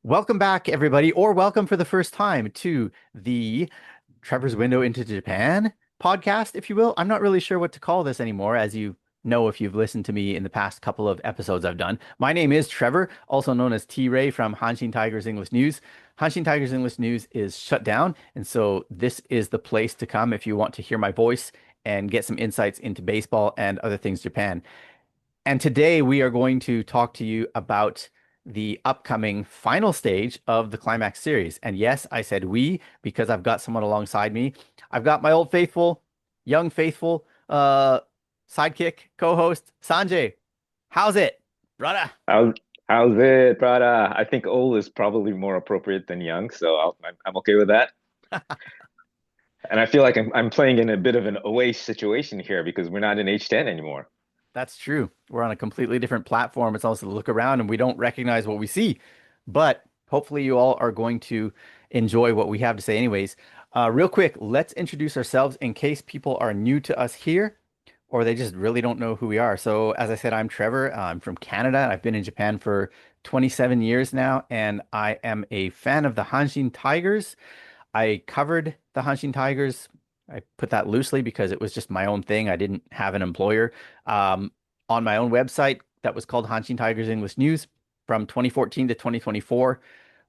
Welcome back, everybody, or welcome for the first time to the Trevor's Window into Japan podcast, if you will. I'm not really sure what to call this anymore, as you know if you've listened to me in the past couple of episodes I've done. My name is Trevor, also known as T-Ray from Hanshin Tigers English News. Hanshin Tigers English News is shut down, and so this is the place to come if you want to hear my voice and get some insights into baseball and other things Japan. And today we are going to talk to you about the upcoming final stage of the Climax Series. And yes, I said we because I've got someone alongside me. I've got my old faithful, young faithful, sidekick co-host Sanjay. How's it, brother? How's how's it, brother? I think old is probably more appropriate than young, so I'm okay with that. And I feel like I'm playing in a bit of an away situation here because we're not in H10 anymore. That's true. We're on a completely different platform. It's also to look around and we don't recognize what we see. But hopefully you all are going to enjoy what we have to say anyways. Real quick, let's introduce ourselves in case people are new to us here or they just really don't know who we are. So as I said, I'm Trevor. I'm from Canada. I've been in Japan for 27 years now, and I am a fan of the Hanshin Tigers. I covered the Hanshin Tigers. I put that loosely because it was just my own thing. I didn't have an employer. Um, on my own website that was called Hanshin Tigers English News from 2014 to 2024.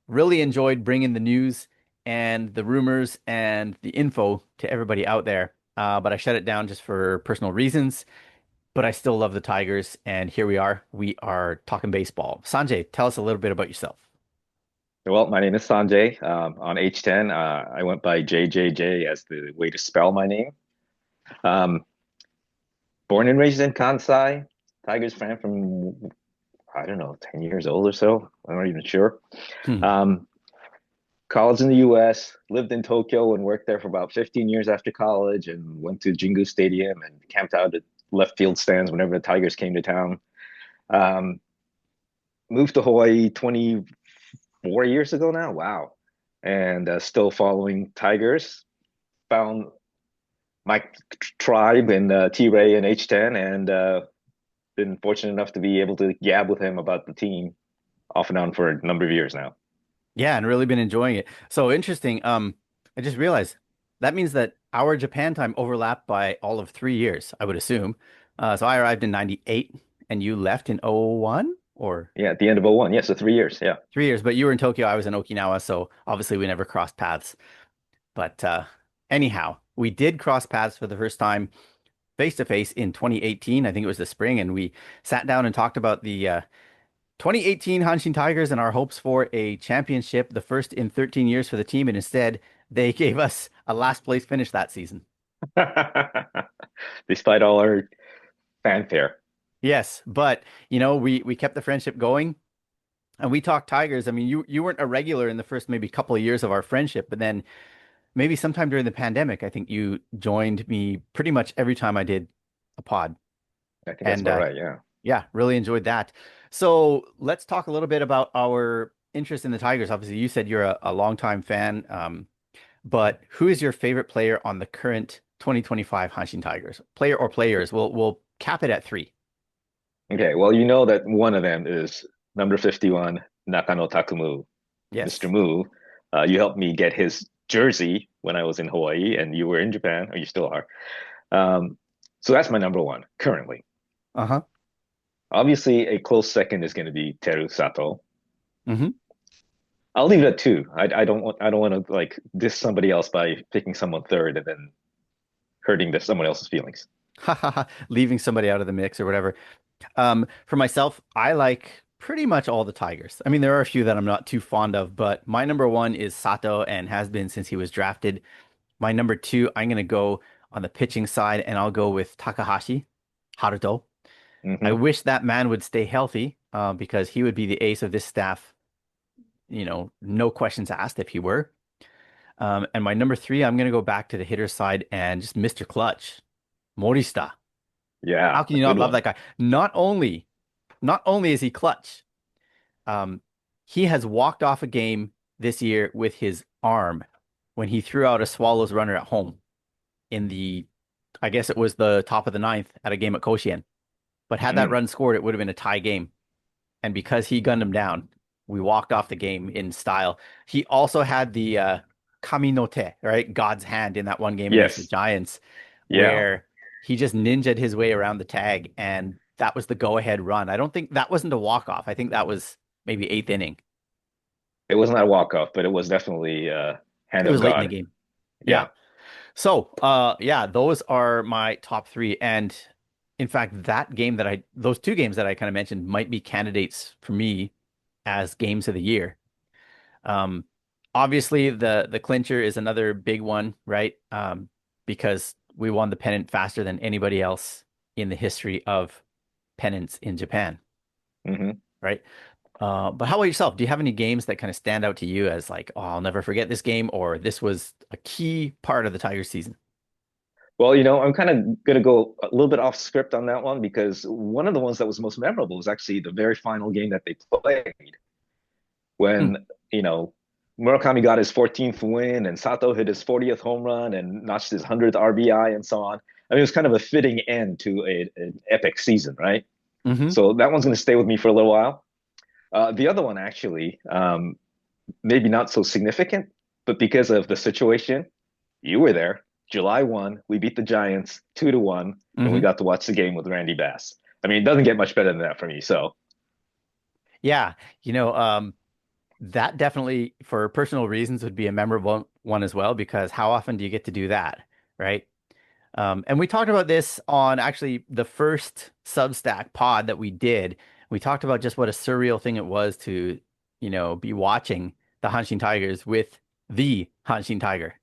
Really enjoyed bringing the news and the rumors and the info to everybody out there. But I shut it down just for personal reasons. But I still love the Tigers. And here we are. We are talking baseball. Sanjay, tell us a little bit about yourself. Well, my name is Sanjay. On H10, I went by JJJ as the way to spell my name. Um, Born and raised in Kansai, Tigers fan from I don't know, 10 years old or so. I'm not even sure. Hmm. Um, College in the US, lived in Tokyo and worked there for about 15 years after college and went to Jingu Stadium and camped out at left field stands whenever the Tigers came to town. Um, Moved to Hawaii 24 years ago now. Wow. And still following Tigers. Found my tribe in T-Ray and H10 and been fortunate enough to be able to gab with him about the team off and on for a number of years now. Yeah, and really been enjoying it. So interesting. I just realized that means that our Japan time overlapped by all of 3 years, I would assume. So I arrived in 98 and you left in 01 or Yeah, at the end of '01. Yeah, so 3 years. Yeah. 3 years, but you were in Tokyo, I was in Okinawa, so obviously we never crossed paths. But anyhow, we did cross paths for the first time face to face in 2018. I think it was the spring, and we sat down and talked about the 2018 Hanshin Tigers and our hopes for a championship, the first in 13 years for the team, and instead they gave us a last place finish that season. Despite all our fanfare. Yes, but we kept the friendship going and we talked Tigers. I mean, you weren't a regular in the first maybe couple of years of our friendship, but then maybe sometime during the pandemic, I think you joined me pretty much every time I did a pod. I think that's And about right. Yeah. yeah, really enjoyed that. So let's talk a little bit about our interest in the Tigers. Obviously, you said you're a longtime fan, but who is your favorite player on the current 2025 Hanshin Tigers? Player or players? We'll cap it at three. Okay. Well, you know that one of them is number 51, Nakano Takumu, Mr. Yes. Mu. You helped me get his jersey when I was in Hawaii and you were in Japan, or you still are. Um, so that's my number one currently. Uh-huh. Obviously, a close second is going to be Teru Sato. Hmm. I'll leave it at two. I don't want to like diss somebody else by picking someone third and then hurting someone else's feelings. Leaving somebody out of the mix or whatever. For myself, I like pretty much all the Tigers. I mean, there are a few that I'm not too fond of, but my number one is Sato and has been since he was drafted. My number two, I'm going to go on the pitching side and I'll go with Takahashi Haruto. I Hmm. wish that man would stay healthy because he would be the ace of this staff, no questions asked if he were. And my number three, I'm going to go back to the hitter side and just Mr. Clutch, Morista. Yeah, How can a you good not love one. that guy? Not only is he clutch, um, he has walked off a game this year with his arm when he threw out a Swallows runner at home in I guess it was the top of the ninth at a game at Koshien. But had that Mm. run scored, it would have been a tie game. And because he gunned him down, we walked off the game in style. He also had the Kami no Te, right? God's hand in that one game against the Yes. Giants, Yeah. where he just ninjaed his way around the tag, and that was the go-ahead run. I don't think that wasn't a walk-off. I think that was maybe eighth inning. It was not a walk-off, but it was definitely hand It of was late in the God. game. Yeah. Yeah. So, yeah, those are my top three. And in fact, those two games that I kind of mentioned might be candidates for me as games of the year. Um, Obviously, the clincher is another big one, right? Because we won the pennant faster than anybody else in the history of pennants in Japan, Hmm. right? But how about yourself? Do you have any games that kind of stand out to you as like, oh, I'll never forget this game, or this was a key part of the Tigers season? Well, I'm kind of going to go a little bit off script on that one because one of the ones that was most memorable was actually the very final game that they played Hmm. when, you know, Murakami got his 14th win and Sato hit his 40th home run and notched his 100th RBI and so on. I mean, it was kind of a fitting end to an epic season, right? Hmm. So that one's going to stay with me for a little while. The other one, actually, maybe not so significant, but because of the situation, you were there. July 1, we beat the Giants 2-1, and we Hmm. got to watch the game with Randy Bass. I mean, it doesn't get much better than that for me. So, Yeah, you know, that definitely, for personal reasons, would be a memorable one as well, because how often do you get to do that, right? And we talked about this on actually the first Substack pod that we did. We talked about just what a surreal thing it was to, be watching the Hanshin Tigers with the Hanshin Tiger.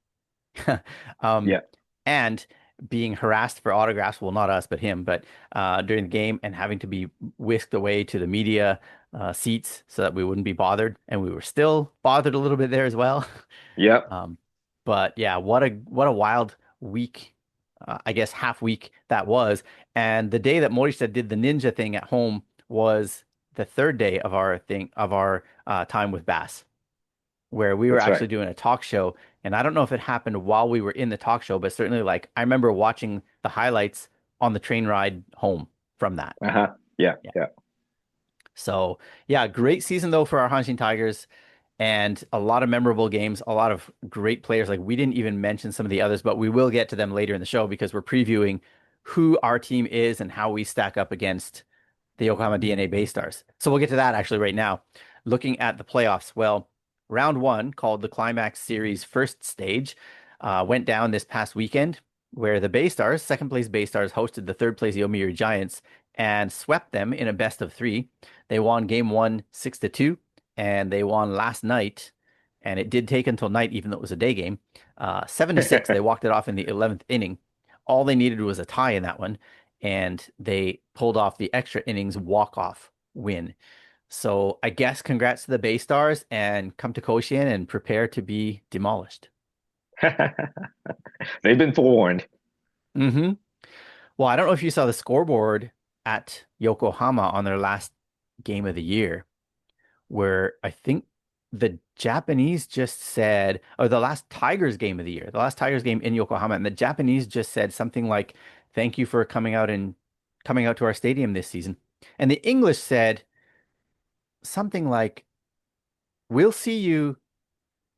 Um, yeah. and being harassed for autographs, well, not us, but him, but during the game, and having to be whisked away to the media seats so that we wouldn't be bothered. And we were still bothered a little bit there as well. Yeah. Um, but yeah, what a wild week, I guess half week that was. And the day that Morishita did the ninja thing at home was the third day of our time with Bass, where we were That's actually right. doing a talk show. And I don't know if it happened while we were in the talk show, but certainly like I remember watching the highlights on the train ride home from that. Uh-huh. Yeah. Yeah. Yeah. So yeah, great season though for our Hanshin Tigers, and a lot of memorable games, a lot of great players. Like we didn't even mention some of the others, but we will get to them later in the show because we're previewing who our team is and how we stack up against the Yokohama DeNA Baystars. So we'll get to that actually right now. Looking at the playoffs, well, round one, called the Climax Series first stage, went down this past weekend, where the Baystars, second place Baystars, hosted the third place Yomiuri Giants and swept them in a best of three. They won game one 6-2, and they won last night. And it did take until night, even though it was a day game. 7-6. They walked it off in the 11th inning. All they needed was a tie in that one, and they pulled off the extra innings walk-off win. So I guess congrats to the Bay Stars, and come to Koshien and prepare to be demolished. They've been forewarned. Hmm. Well, I don't know if you saw the scoreboard at Yokohama on their last game of the year, where I think the Japanese just said, or the last Tigers game of the year, the last Tigers game in Yokohama, and the Japanese just said something like, "Thank you for coming out to our stadium this season." And the English said something like, "We'll see you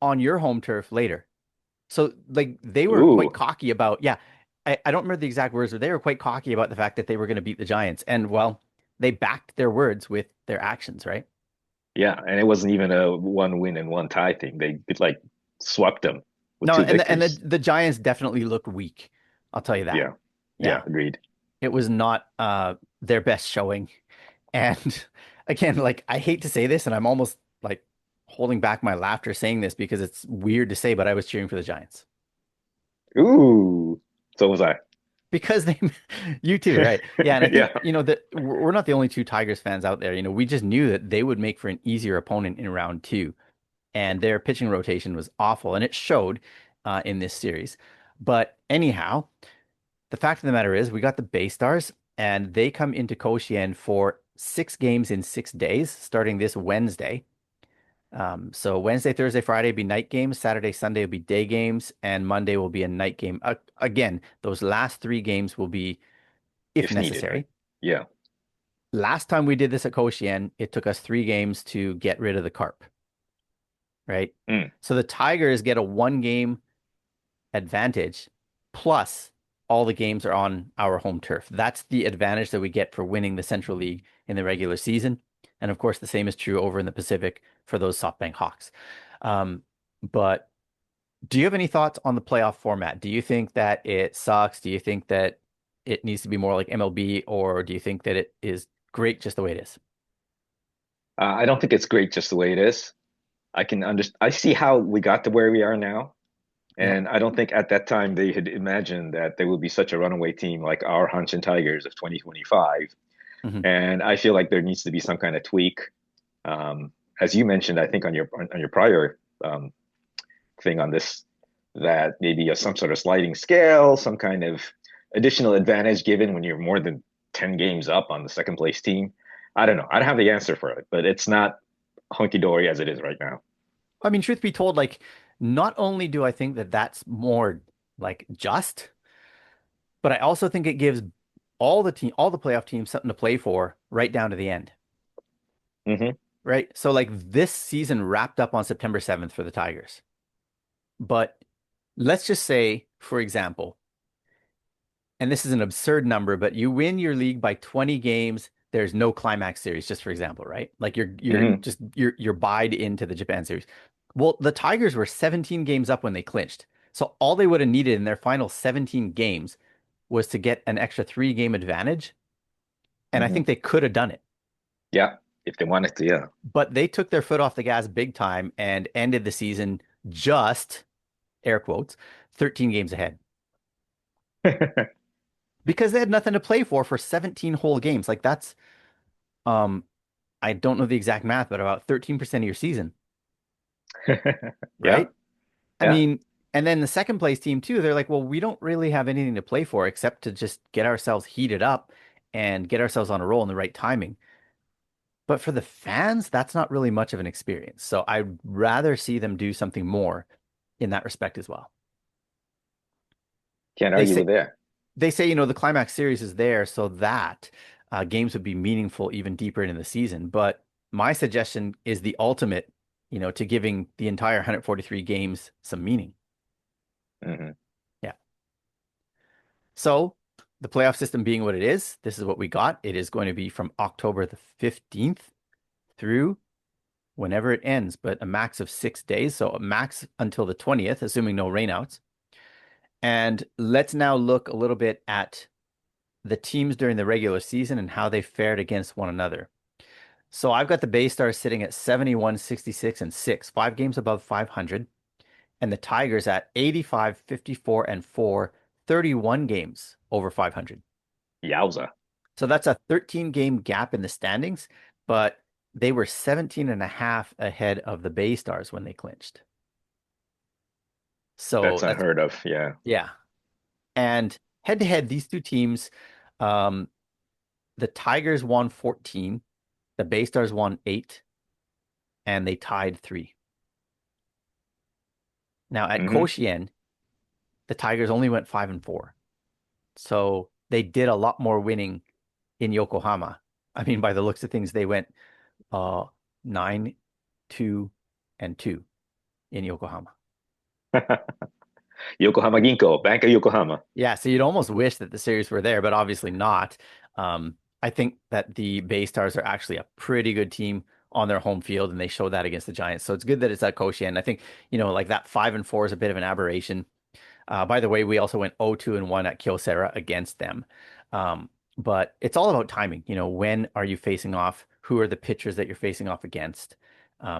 on your home turf later." So like they were quite Ooh. cocky about, yeah, I don't remember the exact words, but they were quite cocky about the fact that they were going to beat the Giants. And well, they backed their words with their actions, right? Yeah. And it wasn't even a one win and one tie thing. They like swept them with No, two and victories. the Giants definitely looked weak. I'll tell you that. Yeah. Yeah. Yeah. Agreed. It was not their best showing. And again, like I hate to say this, and I'm almost like holding back my laughter saying this because it's weird to say, but I was cheering for the Giants. Ooh. So was I. Because they, you too, right? Yeah, and I think, Yeah. that we're not the only two Tigers fans out there. We just knew that they would make for an easier opponent in round two, and their pitching rotation was awful, and it showed in this series. But anyhow, the fact of the matter is, we got the Bay Stars, and they come into Koshien for 6 games in 6 days, starting this Wednesday. So Wednesday, Thursday, Friday will be night games. Saturday, Sunday will be day games, and Monday will be a night game. Again, those last 3 games will be if If needed, right? necessary. Yeah. Last time we did this at Koshien, it took us 3 games to get rid of the carp, right? Mm, So the Tigers get a 1 game advantage, plus all the games are on our home turf. That's the advantage that we get for winning the Central League in the regular season. And of course, the same is true over in the Pacific for those SoftBank Hawks. Um, but do you have any thoughts on the playoff format? Do you think that it sucks? Do you think that it needs to be more like MLB, or do you think that it is great just the way it is? I don't think it's great just the way it is. I see how we got to where we are now. Yeah. And I don't think at that time they had imagined that there would be such a runaway team like our Hanshin Tigers of 2025. Hmm. And I feel like there needs to be some kind of tweak. Um, as you mentioned, I think on your prior thing on this, that maybe some sort of sliding scale, some kind of additional advantage given when you're more than 10 games up on the second place team. I don't know. I don't have the answer for it, but it's not hunky dory as it is right now. I mean, truth be told, like, not only do I think that that's more like just, but I also think it gives all the playoff teams something to play for right down to the end, Hmm. right? So like this season wrapped up on September 7th for the Tigers. But let's just say, for example, and this is an absurd number, but you win your league by 20 games, there's no climax series, just for example, right? Like Hmm. you're buyed into the Japan series. Well, the Tigers were 17 games up when they clinched. So all they would have needed in their final 17 games was to get an extra 3 game advantage. And I Hmm. think they could have done it. Yeah, if they wanted to, yeah. But they took their foot off the gas big time and ended the season just, air quotes, 13 games ahead because they had nothing to play for 17 whole games. Like that's, um, I don't know the exact math, but about 13% of your season, Yeah, right? I yeah. mean, and then the second place team too, they're like, well, we don't really have anything to play for except to just get ourselves heated up and get ourselves on a roll in the right timing. But for the fans, that's not really much of an experience. So I'd rather see them do something more in that respect as well. Can't They argue say with that. the Climax Series is there so that games would be meaningful even deeper into the season. But my suggestion is the ultimate, to giving the entire 143 games some meaning. Hmm. Yeah. So the playoff system being what it is, this is what we got. It is going to be from October the 15th through whenever it ends, but a max of 6 days. So a max until the 20th, assuming no rainouts. And let's now look a little bit at the teams during the regular season and how they fared against one another. So I've got the Baystars sitting at 71, 66, and 6, 5 games above 500, and the Tigers at 85, 54, and 4, 31 games over 500. Yowza. So that's a 13 game gap in the standings, but they were 17 and a half ahead of the Baystars when they clinched. So That's that's, unheard of. Yeah. yeah. And head to head, these two teams, um, the Tigers won 14, the Baystars won 8, and they tied 3. Now at Hmm. Koshien, the Tigers only went 5-4. So they did a lot more winning in Yokohama. I mean, by the looks of things, they went 9, 2, and 2 in Yokohama. Yokohama Ginko, Bank of Yokohama. Yeah, so you'd almost wish that the series were there, but obviously not. I think that the Bay Stars are actually a pretty good team on their home field, and they show that against the Giants. So it's good that it's at Koshien. I think, like that 5-4 is a bit of an aberration. By the way, we also went 0-2-1 at Kyocera against them. But it's all about timing. When are you facing off? Who are the pitchers that you're facing off against?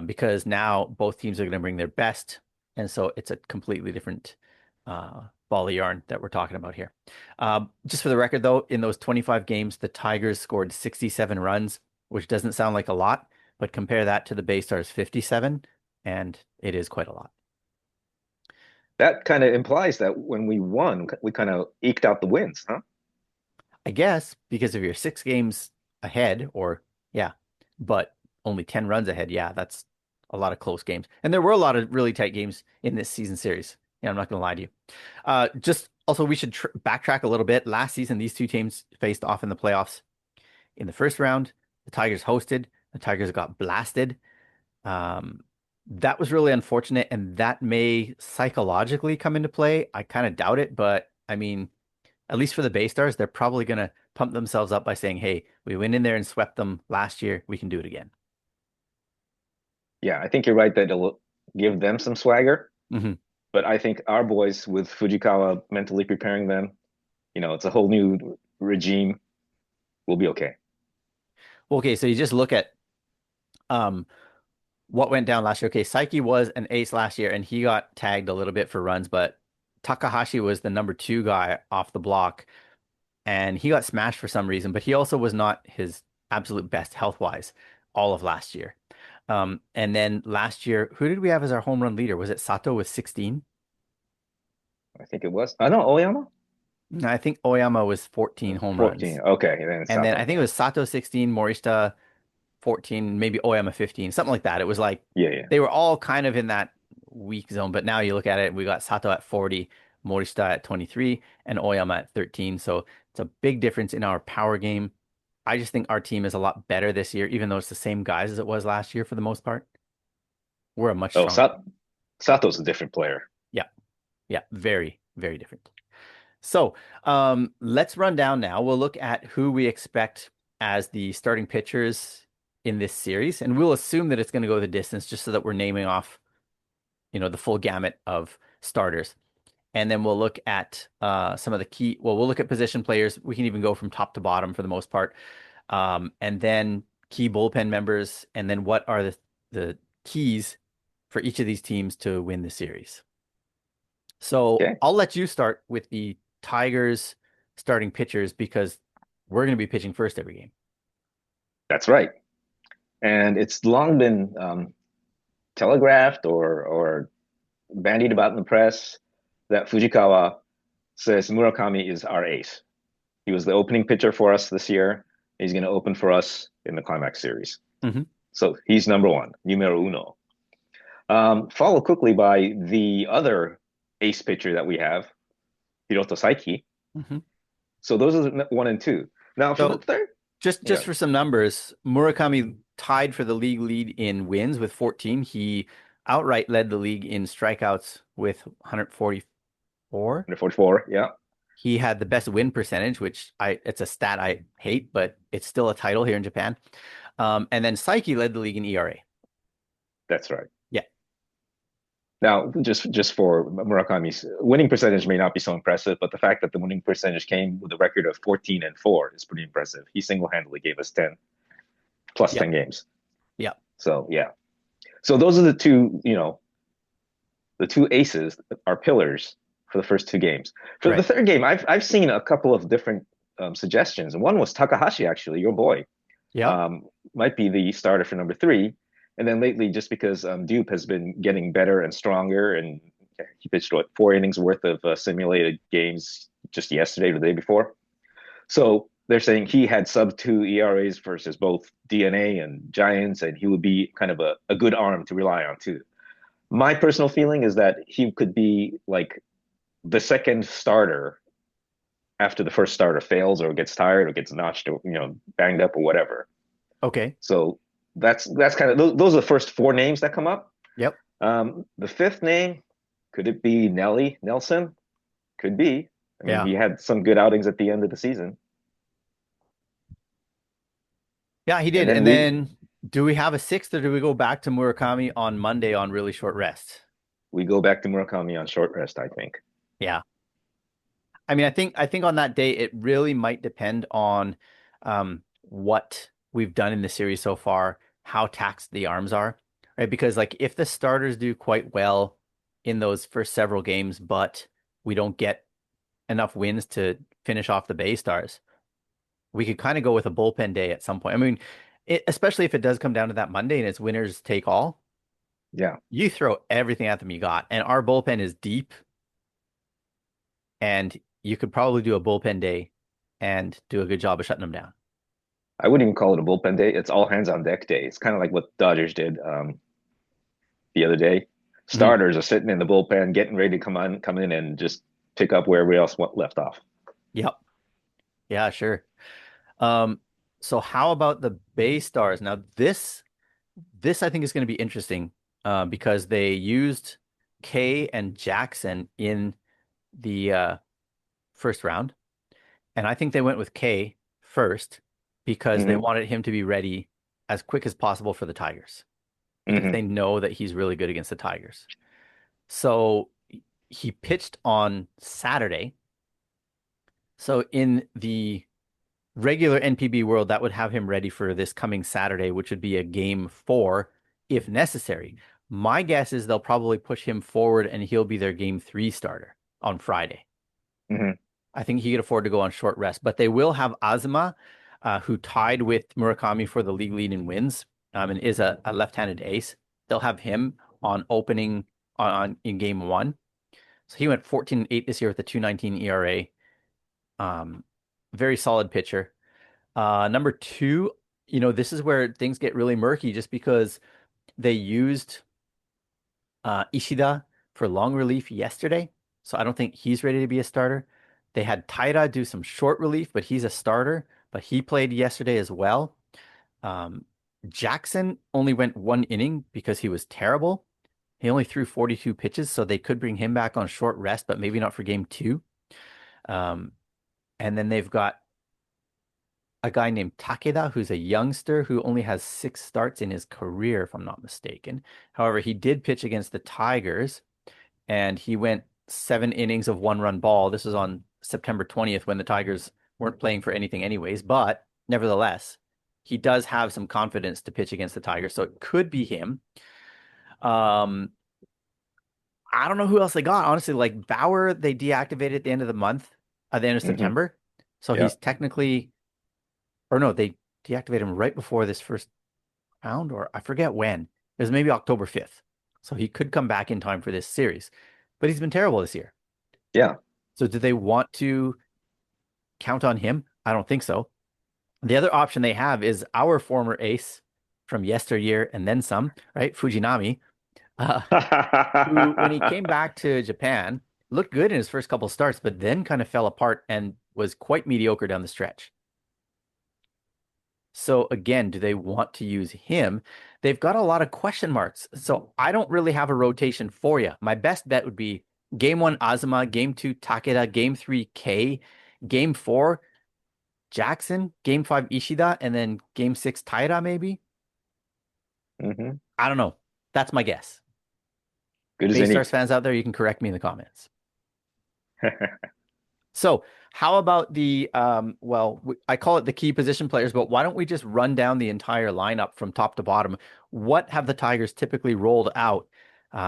Because now both teams are going to bring their best. And so it's a completely different ball of yarn that we're talking about here. Just for the record, though, in those 25 games, the Tigers scored 67 runs, which doesn't sound like a lot, but compare that to the Baystars 57, and it is quite a lot. That kind of implies that when we won, we kind of eked out the wins, huh? I guess because if you're 6 games ahead, or yeah, but only 10 runs ahead, yeah, that's a lot of close games. And there were a lot of really tight games in this season series. Yeah, I'm not going to lie to you. Just also, we should backtrack a little bit. Last season, these two teams faced off in the playoffs in the first round. The Tigers hosted. The Tigers got blasted. Um, that was really unfortunate, and that may psychologically come into play. I kind of doubt it, but I mean, at least for the Baystars, they're probably going to pump themselves up by saying, "Hey, we went in there and swept them last year. We can do it again." Yeah, I think you're right that it'll give them some swagger, Hmm. but I think our boys with Fujikawa mentally preparing them, it's a whole new regime. We'll be okay. Okay, so you just look at um what went down last year. Okay, Saiki was an ace last year, and he got tagged a little bit for runs, but Takahashi was the number two guy off the block, and he got smashed for some reason, but he also was not his absolute best health-wise all of last year. And then last year, who did we have as our home run leader? Was it Sato with 16? I think it was. I know Oyama. No, I think Oyama was 14 home 14. runs. Okay, then And then I Sato. think it Yeah. was Sato 16, Morishita 14, maybe Oyama 15, something like that. It was like Yeah, yeah. they were all kind of in that weak zone, but now you look at it, we got Sato at 40, Morishita at 23, and Oyama at 13. So it's a big difference in our power game. I just think our team is a lot better this year, even though it's the same guys as it was last year for the most part. We're a much Oh, stronger team. Sato's a different player. Yeah, yeah, very, very different. So let's run down now. We'll look at who we expect as the starting pitchers in this series, and we'll assume that it's going to go the distance just so that we're naming off, the full gamut of starters. And then we'll look at some of the key, well, we'll look at position players. We can even go from top to bottom for the most part. And then key bullpen members, and then what are the keys for each of these teams to win the series. So Okay, I'll let you start with the Tigers starting pitchers because we're going to be pitching first every game. that's right. And it's long been telegraphed or bandied about in the press that Fujikawa says Murakami is our ace. He was the opening pitcher for us this year. He's going to open for us in the Climax Series. Hmm. So he's number one, numero uno. Followed quickly by the other ace pitcher that we have, Hiroto Saiki. Hmm. So those are one and two. Now for the So third, just yeah. for some numbers, Murakami tied for the league lead in wins with 14. He outright led the league in strikeouts with 144. 144, yeah, He had the best win percentage, which it's a stat I hate, but it's still a title here in Japan. And then Saiki led the league in ERA. that's right. Yeah. Now, just for Murakami's winning percentage may not be so impressive, but the fact that the winning percentage came with a record of 14 and 4 is pretty impressive. He single-handedly gave us 10 plus Yeah. 10 games. Yeah. So yeah. So those are the two, the two aces, are pillars for the first two games. For the Right. third game, I've seen a couple of different suggestions. One was Takahashi, actually, your boy, Yeah. um, might be the starter for number three. And then lately, just because Dupe has been getting better and stronger, and he pitched what 4 innings worth of simulated games just yesterday or the day before. So they're saying he had sub two ERAs versus both DNA and Giants, and he would be kind of a good arm to rely on too. My personal feeling is that he could be like the second starter after the first starter fails or gets tired or gets notched or banged up or whatever. Okay. So that's kind of those are the first four names that come up. Yep. The fifth name, could it be Nelson? Could be. I mean, Yeah. he had some good outings at the end of the season. Yeah, he And did. then And we then do we have a sixth or do we go back to Murakami on Monday on really short rest? we go back to Murakami on short rest, I think. Yeah. I mean, I think on that day it really might depend on what we've done in the series so far, how taxed the arms are, right? Because like if the starters do quite well in those first several games, but we don't get enough wins to finish off the Bay Stars, we could kind of go with a bullpen day at some point. I mean, especially if it does come down to that Monday and it's winners take all, Yeah. you throw everything at them you got. And our bullpen is deep, and you could probably do a bullpen day and do a good job of shutting them down. I wouldn't even call it a bullpen day. It's all hands on deck day. It's kind of like what Dodgers did the other day. Mhm. Starters are sitting in the bullpen, getting ready to come in and just pick up where everybody else left off. Yep. Yeah, sure. Um, So how about the Bay Stars? Now this I think is going to be interesting because they used Kay and Jackson in the first round, and I think they went with Kay first because they Hmm. wanted him to be ready as quick as possible for the Tigers because Hmm. they know that he's really good against the Tigers. So he pitched on Saturday. So in the regular NPB world, that would have him ready for this coming Saturday, which would be a game 4 if necessary. My guess is they'll probably push him forward and he'll be their game 3 starter on Friday. Hmm. I think he could afford to go on short rest, but they will have Azuma, who tied with Murakami for the league lead in wins, and is a left-handed ace. They'll have him on opening on in game 1. So he went 14-8 this year with a 2.19 ERA. Um, very solid pitcher. Number 2, this is where things get really murky just because they used Ishida for long relief yesterday. So I don't think he's ready to be a starter. They had Taira do some short relief, but he's a starter, but he played yesterday as well. Um, Jackson only went 1 inning because he was terrible. He only threw 42 pitches, so they could bring him back on short rest, but maybe not for game 2. Um, and then they've got a guy named Takeda, who's a youngster who only has 6 starts in his career, if I'm not mistaken. However, he did pitch against the Tigers, and he went 7 innings of 1 run ball. This was on September 20th when the Tigers weren't playing for anything anyways, but nevertheless, he does have some confidence to pitch against the Tigers, so it could be him. Um, I don't know who else they got. Honestly, like Bauer, they deactivated at the end of the month, at the end of Hmm. September. So Yeah. he's technically, or no, they deactivated him right before this first round, or I forget when. It was maybe October 5th. So he could come back in time for this series. But he's been terrible this year. Yeah. So do they want to count on him? I don't think so. The other option they have is our former ace from yesteryear and then some, right? Fujinami, uh, who, when he came back to Japan, looked good in his first couple starts, but then kind of fell apart and was quite mediocre down the stretch. So again, do they want to use him? They've got a lot of question marks. So I don't really have a rotation for you. My best bet would be game 1 Azuma, game 2 Takeda, game 3 K, game 4 Jackson, game 5 Ishida, and then game 6 Taira maybe. Hmm. I don't know. That's my guess. Good as any. Baystars fans out there, you can correct me in the comments. So, how about the I call it the key position players, but why don't we just run down the entire lineup from top to bottom? What have the Tigers typically rolled out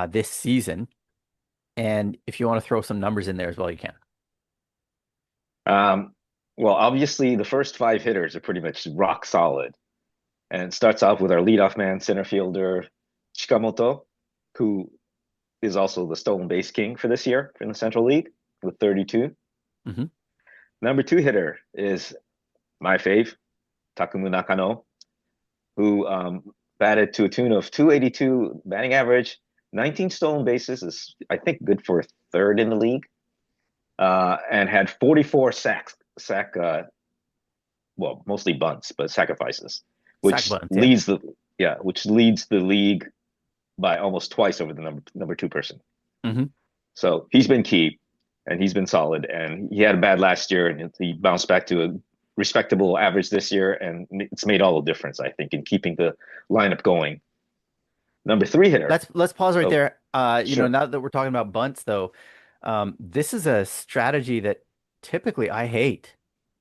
this season? And if you want to throw some numbers in there as well, you can. Um, well, obviously, the first five hitters are pretty much rock solid. And it starts off with our leadoff man, center fielder, Shikamoto, who is also the stolen base king for this year in the Central League with 32. Hmm. Number two hitter is my fave, Takumu Nakano, who batted to a tune of 282 batting average, 19 stolen bases is, I think, good for third in the league, and had 44 well, mostly bunts, but sacrifices, Sack which buttons, yeah. leads the league by almost twice over the number two person. Hmm. So he's been key, and he's been solid. And he had a bad last year, and he bounced back to a respectable average this year, and it's made all the difference, I think, in keeping the lineup going. Number three hitter. Let's pause right Oh, there. sure. Now that we're talking about bunts, though, this is a strategy that typically I hate.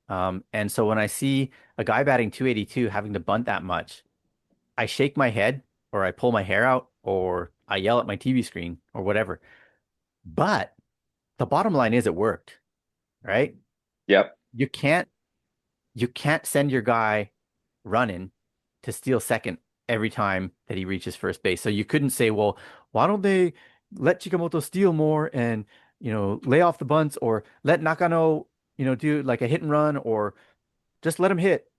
And so when I see a guy batting 282 having to bunt that much, I shake my head or I pull my hair out or I yell at my TV screen or whatever. But the bottom line is it worked, right? Yep. You can't you can't send your guy running to steal second every time that he reaches first base. So you couldn't say, well, why don't they let Chikamoto steal more and, lay off the bunts or let Nakano, do like a hit and run or just let him hit.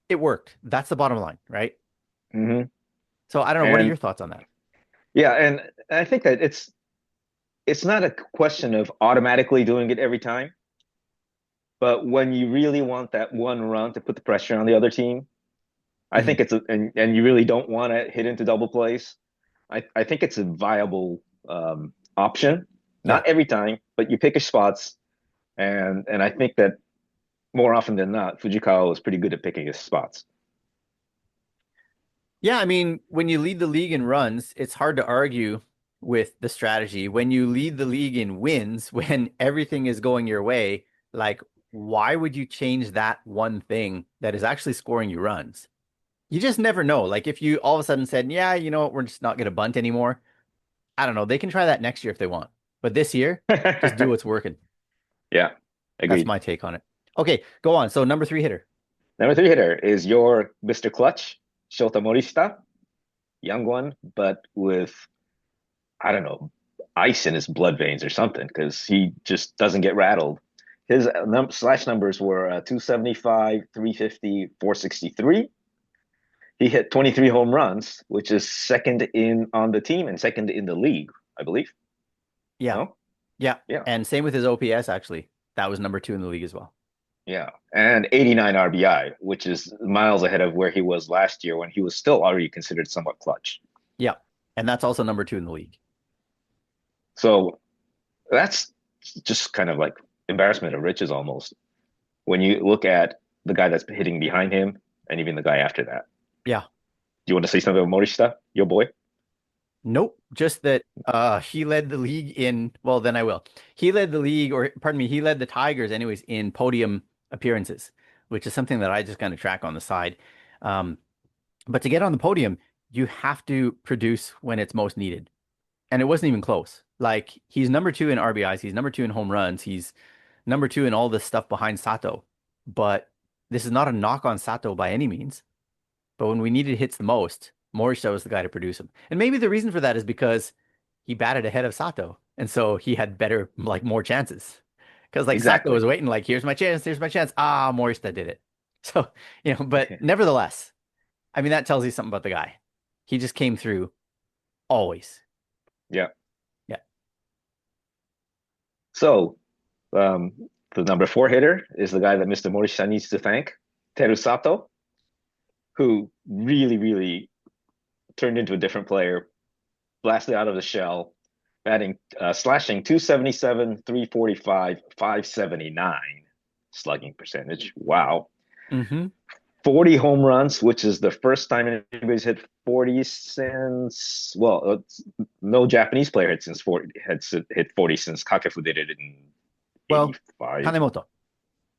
It worked. That's the bottom line, right? Hmm. So I don't know. What are And your thoughts on that? yeah, and I think that it's not a question of automatically doing it every time. But when you really want that one run to put the pressure on the other team, I Mhm. think and you really don't want to hit into double plays. I think it's a viable option. Yeah. Not every time, but you pick your spots, and I think that more often than not, Fujikawa is pretty good at picking his spots. Yeah, I mean, when you lead the league in runs, it's hard to argue with the strategy. When you lead the league in wins, when everything is going your way, like, why would you change that one thing that is actually scoring you runs? You just never know. Like, if you all of a sudden said, yeah, you know what, we're just not going to bunt anymore. I don't know. They can try that next year if they want. But this year, just do what's working. Yeah, That's agreed. my take on it. Okay, go on. So, number three hitter. Number three hitter is your Mr. Clutch, Shota Morishita, young one, but with, I don't know, ice in his blood veins or something, because he just doesn't get rattled. His slash numbers were 275, 350, 463. He hit 23 home runs, which is second in on the team and second in the league, I believe. Yeah. No? Yeah. Yeah. And same with his OPS, actually. That was number two in the league as well. Yeah. And 89 RBI, which is miles ahead of where he was last year when he was still already considered somewhat clutch. Yeah. And that's also number two in the league. So that's just kind of like embarrassment of riches almost when you look at the guy that's hitting behind him and even the guy after that. Yeah. Do you want to say something about Morishita, your boy? Nope. Just that he led the league in, well, then I will. He led the league, or pardon me, he led the Tigers, anyways, in podium appearances, which is something that I just kind of track on the side. Um, but to get on the podium, you have to produce when it's most needed. And it wasn't even close. Like, he's number two in RBIs, he's number two in home runs, he's number two in all this stuff behind Sato. But this is not a knock on Sato by any means. But when we needed hits the most, Morishita was the guy to produce them. And maybe the reason for that is because he batted ahead of Sato. And so he had better, like, more chances. Because, like, Sato Exactly. was waiting, like, here's my chance, here's my chance. Ah, Morishita did it. So, but nevertheless, I mean, that tells you something about the guy. He just came through always. Yeah. Yeah. So um, the number four hitter is the guy that Mr. Morishita needs to thank, Teru Sato, who really, really turned into a different player, blasted out of the shell, batting, slashing 277, 345, 579 slugging percentage. Wow. Mm-hmm. 40 home runs, which is the first time anybody's hit 40 since, well, no Japanese player had hit 40 since Kakefu did it in Well, 85. Kanemoto.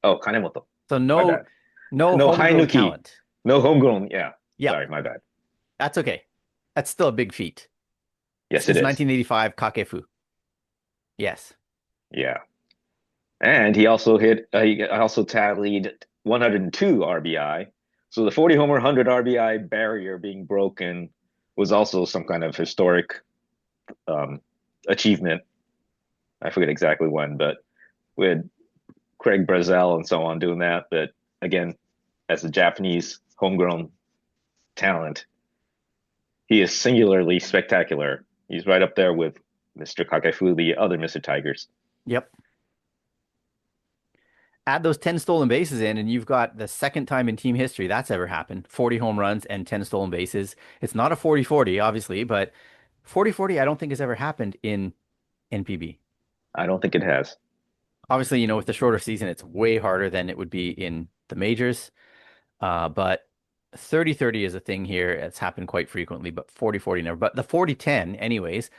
Oh, Kanemoto. So My no, bad. no No, homegrown Hainuki. talent. No homegrown. Yeah. Yep. Sorry, my bad. That's okay. That's still a big feat. Yes, it Since is. 1985, Kakefu. Yes. Yeah. And he also tallied 102 RBI. So the 40 homer, 100 RBI barrier being broken was also some kind of historic um, achievement. I forget exactly when, but with Craig Brazel and so on doing that. But again, as a Japanese homegrown talent, he is singularly spectacular. He's right up there with Mr. Kakefu, the other Mr. Tigers. Yep. Add those 10 stolen bases in, and you've got the second time in team history that's ever happened. 40 home runs and 10 stolen bases. It's not a 40-40, obviously, but 40-40 I don't think has ever happened in NPB. I don't think it has. Obviously, with the shorter season, it's way harder than it would be in the majors. But 30-30 is a thing here. It's happened quite frequently, but 40-40 never. But the 40-10, anyways,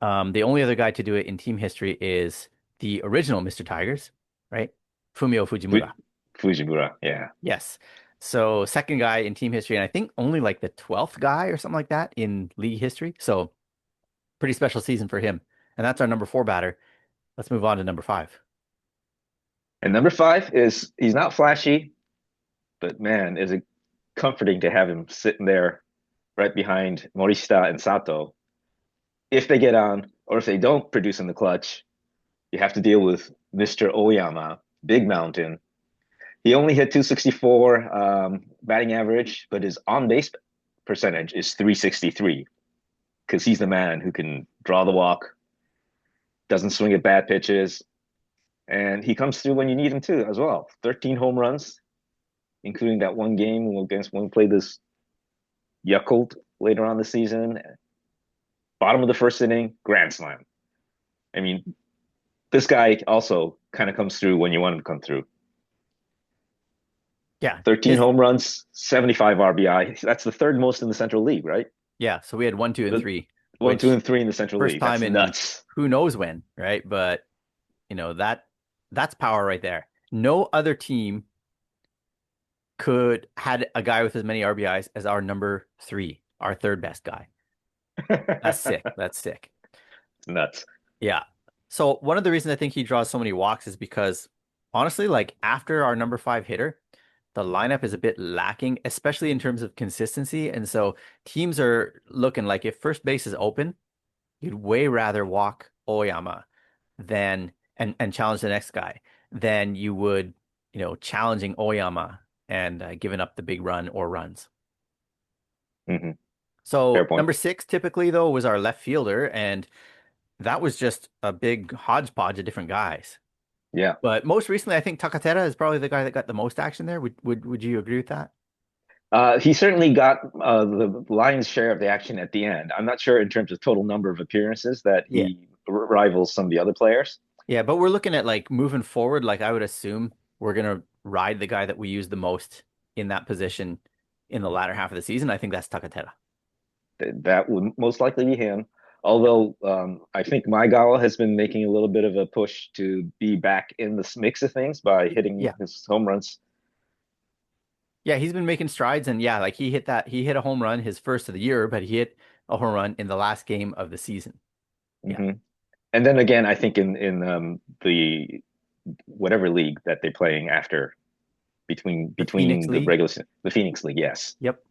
the only other guy to do it in team history is the original Mr. Tigers, right? Fumio Fujimura. Fujimura, yeah. Yes. So second guy in team history, and I think only like the 12th guy or something like that in league history. So pretty special season for him. And that's our number four batter. Let's move on to number five. And number five is he's not flashy, but man, is it comforting to have him sitting there right behind Morishita and Sato. If they get on, or if they don't produce in the clutch, you have to deal with Mr. Oyama, Big Mountain. He only hit 264 batting average, but his on base percentage is 363 because he's the man who can draw the walk, doesn't swing at bad pitches, and he comes through when you need him to as well. 13 home runs, including that one game against when we played this Yakult later on the season. Bottom of the first inning, grand slam. I mean, this guy also kind of comes through when you want him to come through. Yeah. 13 His home runs, 75 RBI. That's the third most in the Central League, right? yeah, so we had one, two, and The three, one, two, which and three in the Central first League. time That's in nuts. who knows when, right? But that's power right there. No other team could had a guy with as many RBIs as our number three, our third best guy. That's sick. That's sick. Nuts. Yeah. So one of the reasons I think he draws so many walks is because honestly, like after our number five hitter, the lineup is a bit lacking, especially in terms of consistency. And so teams are looking like if first base is open, you'd way rather walk Oyama than and challenge the next guy than you would, challenging Oyama and giving up the big run or runs. Hmm. Fair So point. number six typically though was our left fielder, and that was just a big hodgepodge of different guys. Yeah. But most recently, I think Takatera is probably the guy that got the most action there. Would you agree with that? He certainly got the lion's share of the action at the end. I'm not sure in terms of total number of appearances that Yeah. he rivals some of the other players. Yeah, but we're looking at like moving forward, like I would assume we're gonna ride the guy that we use the most in that position in the latter half of the season. I think that's Takatera. That would most likely be him. Although I think Maigawa has been making a little bit of a push to be back in the mix of things by hitting Yeah. his home runs. Yeah, he's been making strides, and yeah, like he hit a home run his first of the year, but he hit a home run in the last game of the season. Yeah. Hmm. And then again, I think in the whatever league that they're playing after The Phoenix between the League. the Phoenix League, yes. Yep.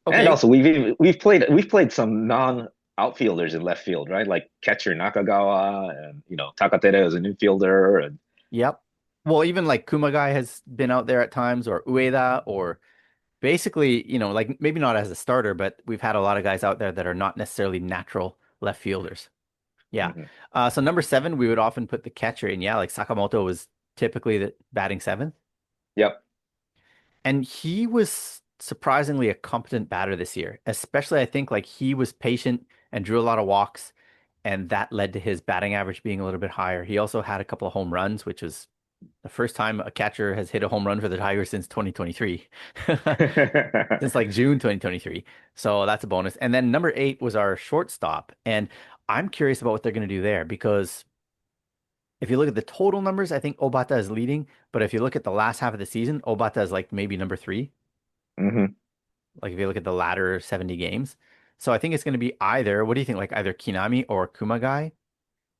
And Okay. also we've played some non outfielders in left field, right? Like catcher Nakagawa and Takatera as an infielder and Yep. Well, even like Kumagai has been out there at times, or Ueda, or basically, like maybe not as a starter, but we've had a lot of guys out there that are not necessarily natural left fielders. Yeah. mhm. So number seven, we would often put the catcher in. Yeah, like Sakamoto was typically the batting seventh, Yep. and he was surprisingly a competent batter this year. Especially, I think like he was patient and drew a lot of walks, and that led to his batting average being a little bit higher. He also had a couple of home runs, which was the first time a catcher has hit a home run for the Tigers since 2023. Since like June 2023. So that's a bonus. And then number eight was our shortstop. And I'm curious about what they're going to do there because if you look at the total numbers, I think Obata is leading. But if you look at the last half of the season, Obata is like maybe number three. Hmm. Like if you look at the latter 70 games. So I think it's going to be either, what do you think? Like either Kinami or Kumagai?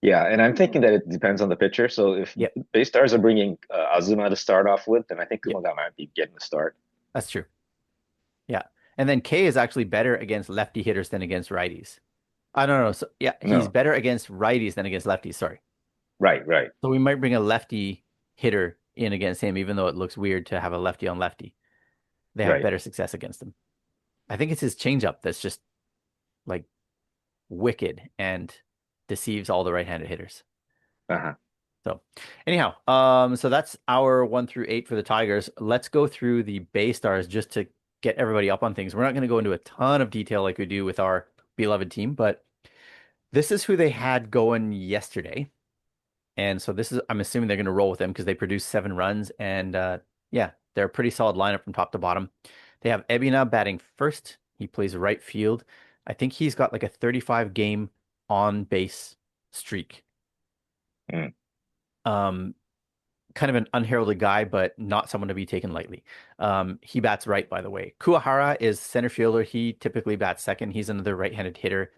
Yeah, and I'm thinking that it depends on the pitcher. So if Yep. Baystars are bringing Azuma to start off with, then I think Yep. Kumaga might be getting the start. That's true. Yeah. And then K is actually better against lefty hitters than against righties. I don't know. So yeah, he's No, better against righties than against lefties. Sorry. right, right, So we might bring a lefty hitter in against him, even though it looks weird to have a lefty on lefty. They have right. better success against him. I think it's his changeup that's just like wicked and deceives all the right-handed hitters. Uh-huh. So anyhow, so that's our 1 through 8 for the Tigers. Let's go through the Bay Stars just to get everybody up on things. We're not going to go into a ton of detail like we do with our beloved team, but this is who they had going yesterday. And so this is, I'm assuming they're going to roll with them because they produced 7 runs. And yeah, they're a pretty solid lineup from top to bottom. They have Ebina batting first. He plays right field. I think he's got like a 35 game on base streak. Mm. Um, Kind of an unheralded guy, but not someone to be taken lightly. He bats right, by the way. Kuahara is center fielder. He typically bats second. He's another right-handed hitter,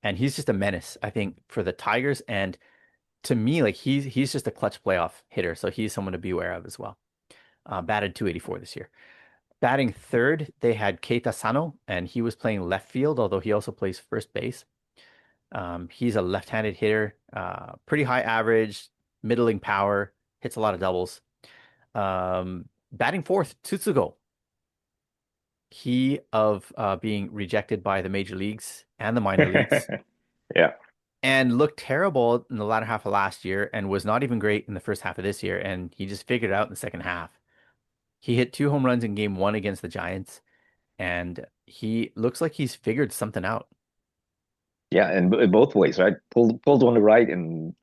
and he's just a menace, I think, for the Tigers. And to me, like he's just a clutch playoff hitter, so he's someone to be aware of as well. Batted 284 this year. Batting third, they had Keita Sano, and he was playing left field, although he also plays first base. He's a left-handed hitter, pretty high average, middling power, hits a lot of doubles. Batting fourth, Tsutsugo. He of being rejected by the major leagues and the minor leagues. Yeah. and looked terrible in the latter half of last year and was not even great in the first half of this year. And he just figured it out in the second half. He hit 2 home runs in game one against the Giants, and he looks like he's figured something out. Yeah, and both ways, right? Pulled one to right and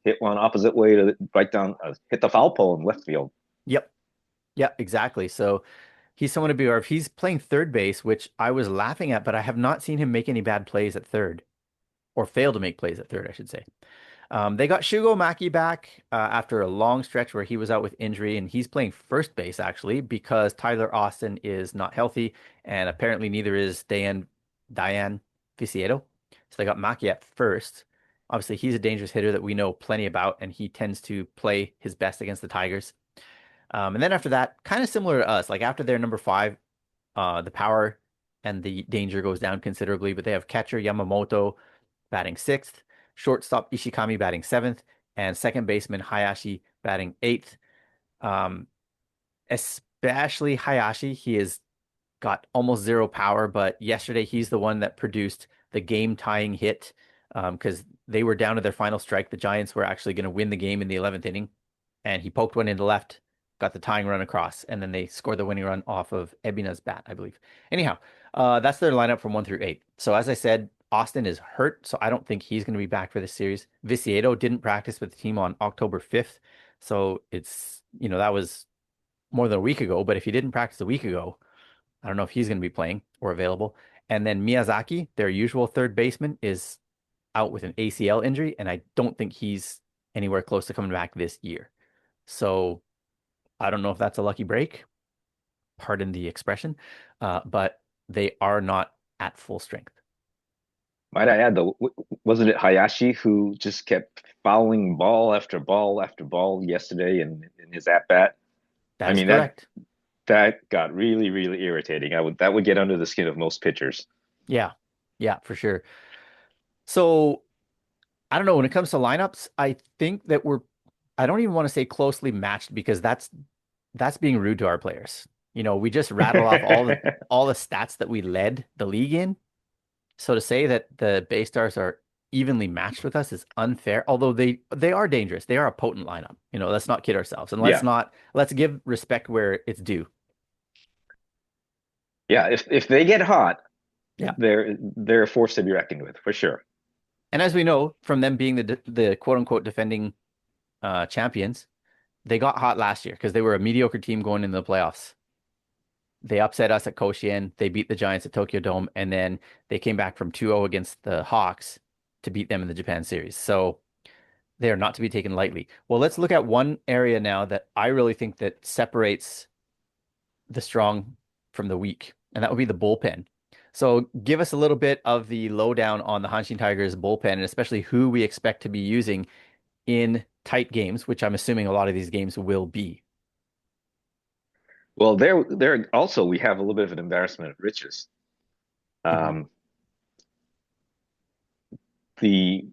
hit one opposite way to right down, hit the foul pole in left field. Yep. Yeah, exactly. So he's someone to be aware of. He's playing third base, which I was laughing at, but I have not seen him make any bad plays at third, or fail to make plays at third, I should say. They got Shugo Maki back after a long stretch where he was out with injury, and he's playing first base actually because Tyler Austin is not healthy, and apparently neither is Diane Viciedo. So they got Maki at first. Obviously, he's a dangerous hitter that we know plenty about, and he tends to play his best against the Tigers. And then after that, kind of similar to us, like after their number five, the power and the danger goes down considerably, but they have catcher Yamamoto batting sixth, shortstop Ishikami batting seventh, and second baseman Hayashi batting eighth. Um, Especially Hayashi, he has got almost zero power, but yesterday he's the one that produced the game tying hit because they were down to their final strike. The Giants were actually going to win the game in the 11th inning, and he poked one into left, got the tying run across, and then they scored the winning run off of Ebina's bat, I believe. Anyhow, that's their lineup from 1 through 8. So as I said, Austin is hurt, so I don't think he's going to be back for this series. Viciedo didn't practice with the team on October 5th, so that was more than a week ago, but if he didn't practice a week ago, I don't know if he's going to be playing or available. And then Miyazaki, their usual third baseman, is out with an ACL injury, and I don't think he's anywhere close to coming back this year. So I don't know if that's a lucky break, pardon the expression, but they are not at full strength. Might I add, though, wasn't it Hayashi who just kept fouling ball after ball after ball yesterday in his at bat? That I is mean correct. that got really really irritating. That would get under the skin of most pitchers. Yeah. Yeah, for sure. So I don't know. When it comes to lineups, I think that I don't even want to say closely matched because that's being rude to our players. We just rattle off all the stats that we led the league in. So to say that the Baystars are evenly matched with us is unfair, although they are dangerous. They are a potent lineup. Let's not kid ourselves, and Yeah, let's give respect where it's due. yeah. If they get hot, Yeah. they're a force to be reckoned with for sure. And as we know from them being the quote unquote defending champions, they got hot last year because they were a mediocre team going into the playoffs. They upset us at Koshien. They beat the Giants at Tokyo Dome, and then they came back from 2-0 against the Hawks to beat them in the Japan series. So they are not to be taken lightly. Well, let's look at one area now that I really think that separates the strong from the weak, and that would be the bullpen. So give us a little bit of the lowdown on the Hanshin Tigers bullpen, and especially who we expect to be using in tight games, which I'm assuming a lot of these games will be. Well, there also we have a little bit of an embarrassment of riches. Mhm. Um, the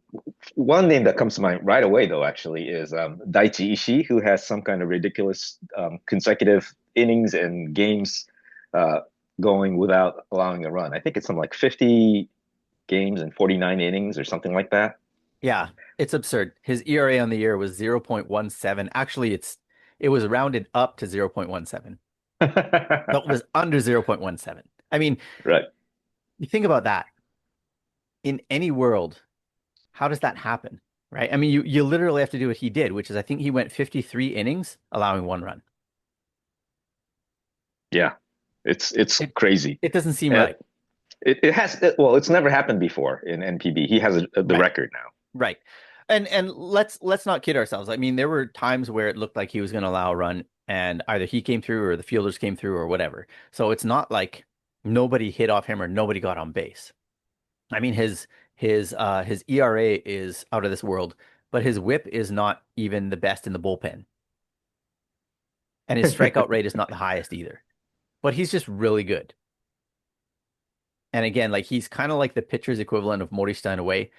one name that comes to mind right away, though, actually, is Daichi Ishii, who has some kind of ridiculous consecutive innings and games uh, going without allowing a run. I think it's something like 50 games and 49 innings or something like that. Yeah, it's absurd. His ERA on the year was 0.17. Actually, it was rounded up to 0.17. So it was under 0.17. I mean, Right. you think about that. In any world, how does that happen? Right? I mean, you literally have to do what he did, which is I think he went 53 innings, allowing one run. Yeah. It's It crazy. it doesn't seem Uh, right. well, it's never happened before in NPB. He has the Right. record now. Right. And let's not kid ourselves. I mean, there were times where it looked like he was going to allow a run and either he came through or the fielders came through or whatever. So it's not like nobody hit off him or nobody got on base. I mean, his ERA is out of this world, but his whip is not even the best in the bullpen. And his strikeout rate is not the highest either. But he's just really good. And again, like he's kind of like the pitcher's equivalent of Morishita in a way.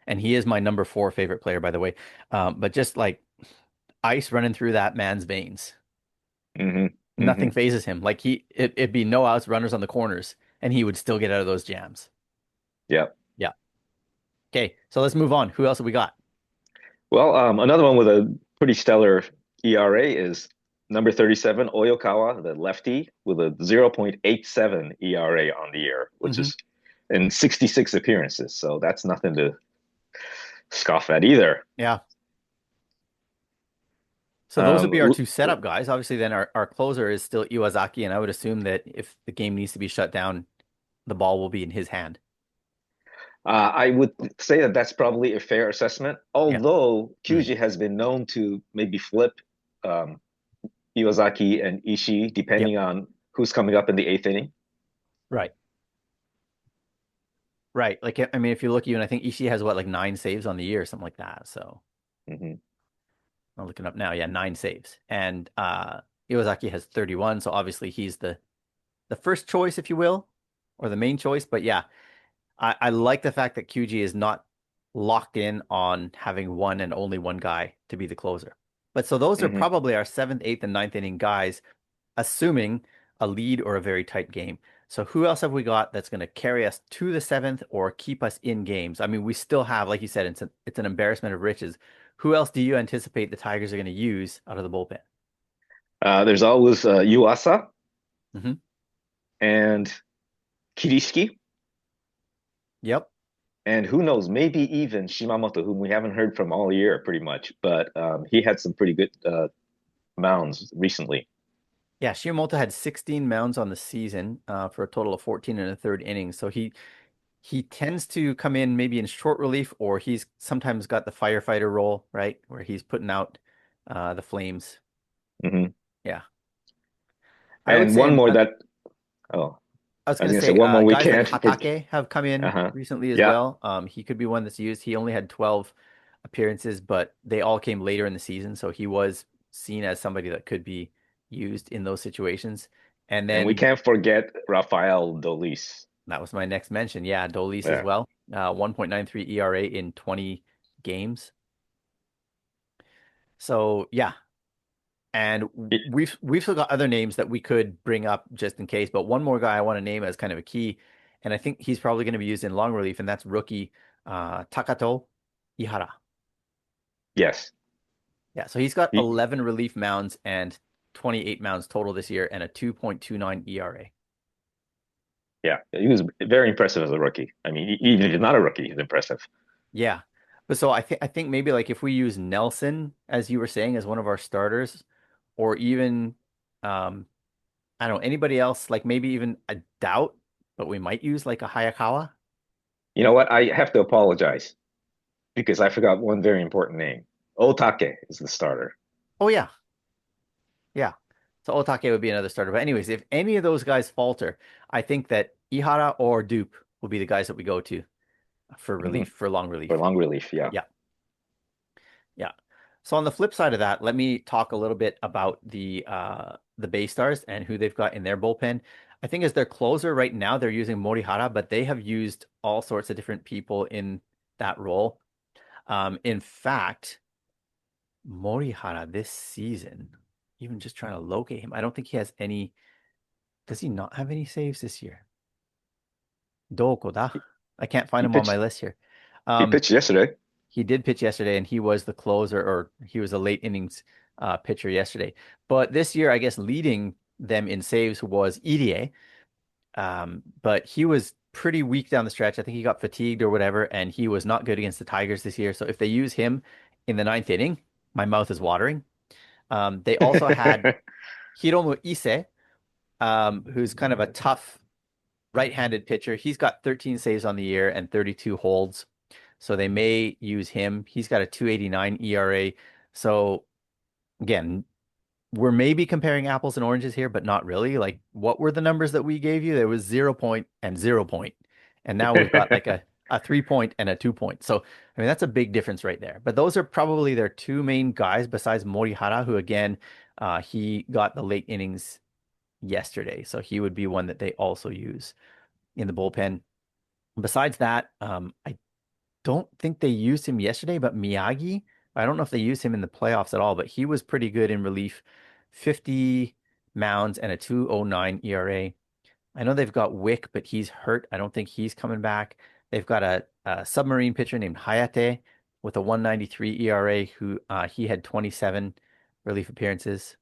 And he is my number 4 favorite player, by the way. But just like ice running through that man's veins. hmm Nothing hmm phases him. Like it'd be no outs, runners on the corners, and he would still get out of those jams. Yeah. Yeah. Okay, so let's move on. Who else have we got? Well, another one with a pretty stellar ERA is number 37, Oyokawa, the lefty, with a 0.87 ERA on the year, which Hmm. is in 66 appearances. So that's nothing to scoff at either. Yeah. So those would Um, be our two setup guys. Obviously, then our closer is still Iwazaki, and I would assume that if the game needs to be shut down, the ball will be in his hand. I would say that that's probably a fair assessment, Yeah. although Mm. Kyuji has been known to maybe flip um, Iwazaki and Ishii, Yep. depending on who's coming up in the eighth inning. Right. Right. Like, I mean, if you look, even I think Ishii has what, like 9 saves on the year, something like that. So Hmm. I'm looking up now. Yeah, 9 saves. And Iwazaki has 31. So obviously he's the first choice, if you will, or the main choice. But yeah, I like the fact that QG is not locked in on having one and only one guy to be the closer. But so those are Hmm. probably our seventh, eighth, and ninth inning guys, assuming a lead or a very tight game. So who else have we got that's going to carry us to the seventh or keep us in games? I mean, we still have, like you said, it's an embarrassment of riches. Who else do you anticipate the Tigers are going to use out of the bullpen? There's always Yuasa Hmm. and Kirishiki, Yep. and who knows, maybe even Shimamoto, whom we haven't heard from all year, pretty much. But he had some pretty good mounds recently. Yeah, Shimamoto had 16 mounds on the season for a total of 14 and a third innings. So he tends to come in maybe in short relief, or he's sometimes got the firefighter role, right? Where he's putting out the flames. Hmm. Yeah. I would And say, one and more that, oh, I was I was going to gonna say say, one more we guys like can't forget. Hatake have come in Uh-huh. recently as Yeah. well. He could be one that's used. He only had 12 appearances, but they all came later in the season. So he was seen as somebody that could be used in those situations. And And we then can't forget Rafael Dolis. that was my next mention. Yeah, Dolis as Yeah. well. 1.93 ERA in 20 games. So yeah, and we've still got other names that we could bring up just in case, but one more guy I want to name as kind of a key, and I think he's probably going to be used in long relief, and that's rookie Takato Ihara. Yes. Yeah, so he's got He, 11 relief mounds and 28 mounds total this year and a 2.29 ERA. yeah, he was very impressive as a rookie. I mean, even if he's not a rookie, he's impressive. Yeah. But so I think maybe like if we use Nelson, as you were saying, as one of our starters, or even um I don't know, anybody else, like maybe even a doubt, but we might use like a Hayakawa. You know what? I have to apologize because I forgot one very important name. Otake is the starter. Oh yeah. Yeah. So Otake would be another starter. But anyways, if any of those guys falter, I think that Ihara or Dupe will be the guys that we go to for Hmm. relief, for long For relief. long relief, yeah. Yeah. Yeah. So on the flip side of that, let me talk a little bit about the Baystars and who they've got in their bullpen. I think as their closer right now, they're using Morihara, but they have used all sorts of different people in that role. In fact, Morihara this season, even just trying to locate him, I don't think he has any. Does he not have any saves this year? Doko da? He, I can't find he him on my pitched list here. he Um, pitched yesterday. He did pitch yesterday, and he was the closer, or he was a late innings pitcher yesterday. But this year, I guess leading them in saves was Irie, but he was pretty weak down the stretch. I think he got fatigued or whatever, and he was not good against the Tigers this year. So if they use him in the ninth inning, my mouth is watering. They also had Hiromu Ise, who's kind of a tough right-handed pitcher. He's got 13 saves on the year and 32 holds. So they may use him. He's got a 2.89 ERA. So again, we're maybe comparing apples and oranges here, but not really. Like, what were the numbers that we gave you? There was 0 point and 0 point. And now we've got like a 3 point and a 2 point. So, I mean, that's a big difference right there. But those are probably their two main guys besides Morihara, who again, he got the late innings yesterday. So he would be one that they also use in the bullpen. Besides that, I don't think they used him yesterday, but Miyagi, I don't know if they used him in the playoffs at all, but he was pretty good in relief. 50 mounds and a 2.09 ERA. I know they've got Wick, but he's hurt. I don't think he's coming back. They've got a submarine pitcher named Hayate with a 193 ERA who he had 27 relief appearances.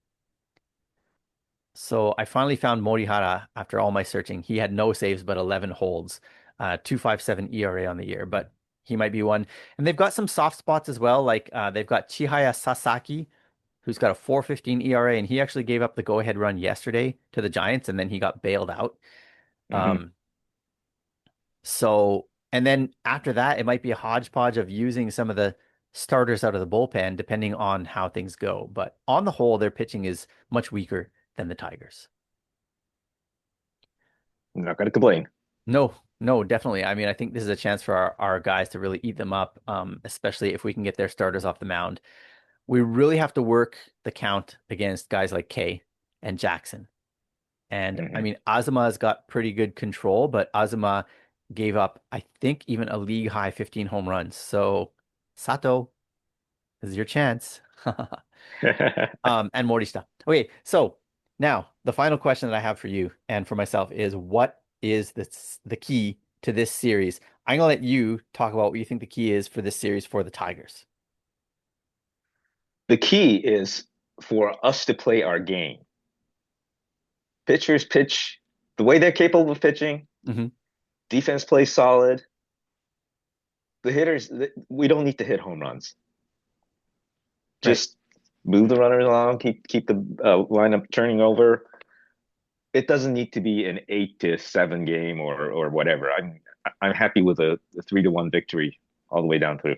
So I finally found Morihara after all my searching. He had no saves but 11 holds, 2.57 ERA on the year, but he might be one. And they've got some soft spots as well. Like they've got Chihaya Sasaki, who's got a 4.15 ERA, and he actually gave up the go-ahead run yesterday to the Giants, and then he got bailed out. Hmm. Um, and then after that, it might be a hodgepodge of using some of the starters out of the bullpen, depending on how things go. But on the whole, their pitching is much weaker than the Tigers. I'm not going to complain. No, no, definitely. I mean, I think this is a chance for our guys to really eat them up, especially if we can get their starters off the mound. We really have to work the count against guys like Kay and Jackson. And I Hmm. mean, Azuma's got pretty good control, but Azuma gave up, I think, even a league high 15 home runs. So, Sato, this is your chance. And Morishita. Okay, so now the final question that I have for you and for myself is what is the key to this series? I'm gonna let you talk about what you think the key is for this series for the Tigers. The key is for us to play our game. Pitchers pitch the way they're capable of pitching. Hmm. Defense plays solid. The hitters, we don't need to hit home runs. Right. Just move the runner along, keep the lineup turning over. It doesn't need to be an 8-7 game or whatever. I'm happy with a 3-1 victory all the way down through.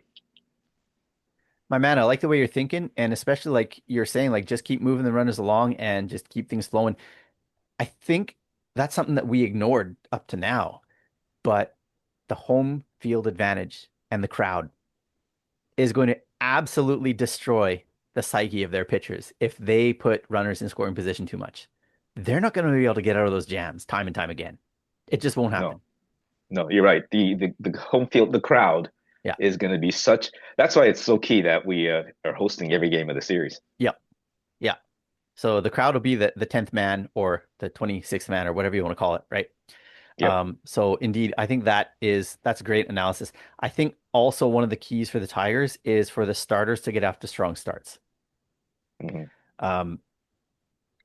My man, I like the way you're thinking, and especially like you're saying, like just keep moving the runners along and just keep things flowing. I think that's something that we ignored up to now, but the home field advantage and the crowd is going to absolutely destroy the psyche of their pitchers if they put runners in scoring position too much. They're not going to be able to get out of those jams time and time again. It just won't happen. No, no, you're right. The home field, the crowd Yeah. is going to be such. That's why it's so key that we are hosting every game of the series. Yep. Yeah. So the crowd will be the 10th man or the 26th man or whatever you want to call it, right? Yep. So indeed, I think that's great analysis. I think also one of the keys for the Tigers is for the starters to get off to strong starts. Hmm. Um,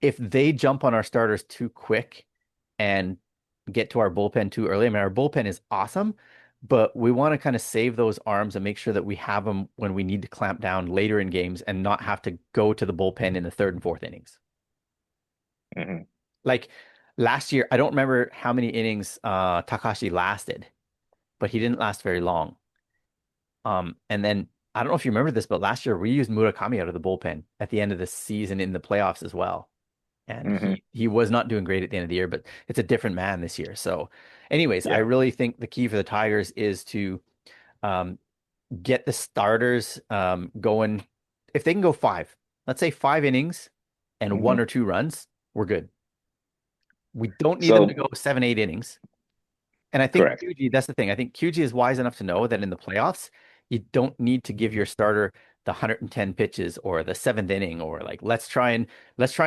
if they jump on our starters too quick and get to our bullpen too early, I mean, our bullpen is awesome, but we want to kind of save those arms and make sure that we have them when we need to clamp down later in games and not have to go to the bullpen in the third and fourth innings. Hmm. Like last year, I don't remember how many innings Takashi lasted, but he didn't last very long. And then I don't know if you remember this, but last year we used Murakami out of the bullpen at the end of the season in the playoffs as well. And Hmm. he was not doing great at the end of the year, but it's a different man this year. So, anyways, I Yeah. really think the key for the Tigers is to um, get the starters going. If they can go five, let's say 5 innings and Hmm. 1 or 2 runs, we're good. We don't need them to go So 7, 8 innings. And I think correct. QG, that's the thing. I think QG is wise enough to know that in the playoffs, you don't need to give your starter the 110 pitches or the seventh inning or like let's try and